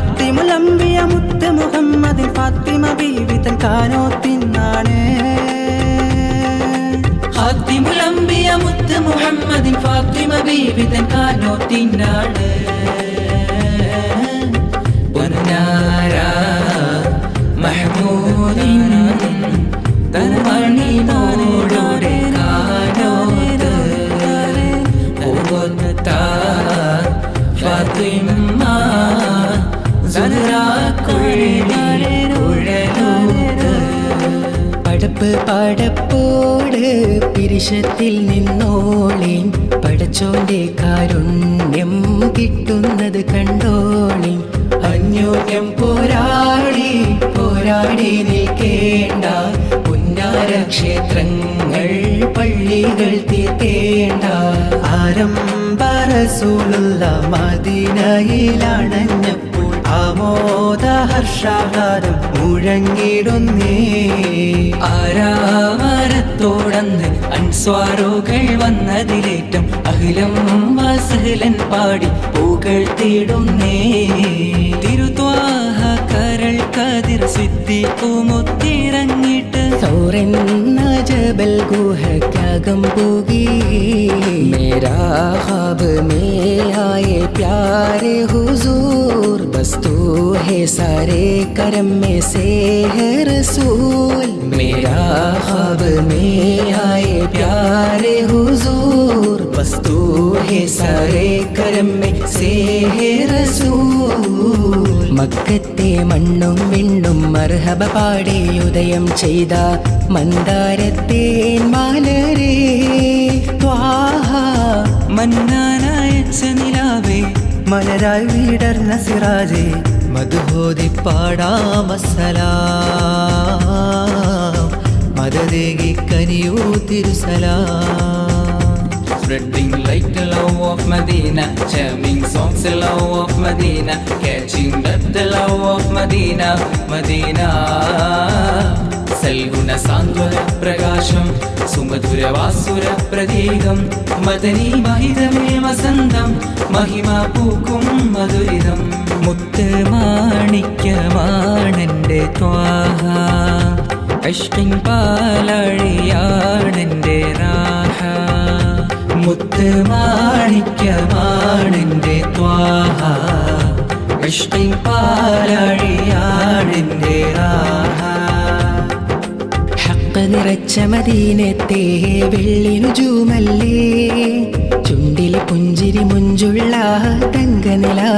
ഖാത്തിമുൽ അംബിയ മുത്ത് മുഹമ്മദ് ഫാത്തിമ ബീവി തൻ കാനോത്തിനാണ്. ഖാത്തിമുൽ അംബിയ മുത്ത് മുഹമ്മദ് ഫാത്തിമ ബീവി തൻ കാനോത്തിനാണ്. പൊന്നാര മഹ്മൂദിൻ തൻമണിനോടെ കാനോത്ത് ഓത്ത ഫാത്തിമ പടപ്പ് പടപ്പോട് പിരിശത്തിൽ നിന്നോളീൻ പടച്ചോന്റെ കാരുണ്യം കിട്ടുന്നത് കണ്ടോളീൻ. അന്യോന്യം പോരാടി പോരാടി നിൽക്കേണ്ട പുന്നാര ക്ഷേത്രങ്ങൾ പള്ളികൾ തീർക്കേണ്ട. ആരംഭ റസൂലുള്ള മദീനയിലണഞ്ഞപ്പോൾ ആമോദ ഹർഷാഹ്ലാദം മുഴങ്ങിടുന്നേ. ആരാമരത്തോടന്ന് അൻസ്വാറുകൾ വന്നതിലേറ്റം അഖിലം വസഹലൻ പാടി പുകഴ്ത്തിടുന്നേ. തിരുത്വാഹ കരൾ കതിർ സിദ്ദീഖുമൊത്തിറങ്ങിട്ട് സൗറെന്ന ജബൽ ഗുഹക്കകം പോകി. മേരാ ഖ്വാബ് മേ ആയേ പ്യാരെ ഹുസൂർ ബസ് तू है सारे करम में से है रसूल. मेरा ख्वाब में आए प्यारे हुजूर बस तू है सारे करम में से है रसूल. മക്കത്തെ മണ്ണും വിണ്ണും മർഹബ പാടി ഉദയം ചെയ്ത മന്ദാരത്തേൻ മാലരേ ത്വാഹ മന്നാനായച്ച നിലാവേ മലരായി വിടർന്ന സിറാജേ മധുഹോദി പാടാമസലാം മദദേകി കനിയൂ തിരുസലാം. Spreading like the love of Medina, jamming songs the love of Medina, catching up the love of Medina, Medina. സൽഗുണ സാന്ത്വന പ്രകാശം സുമധുര വാസുര പ്രതീകം മദനി മഹിതമേ വസന്തം മഹിമ പൂക്കും മധുരിതം. മുത്ത് മാണിക്യമാണെൻ്റെ ത്വാഹ ഇഷ്കിൻ പാലഴിയാണെൻ്റെ റാഹ. മുത്ത് മാണിക്യമാണെൻ്റെ ത്വാഹ ഇഷ്കിൻ പാലഴിയാണെൻ്റെ റാഹ. നിറച്ച മദീനത്തെ വെള്ളി നുജൂമല്ലേ ചുണ്ടിൽ പുഞ്ചിരി മുഞ്ചുള്ള തങ്കനില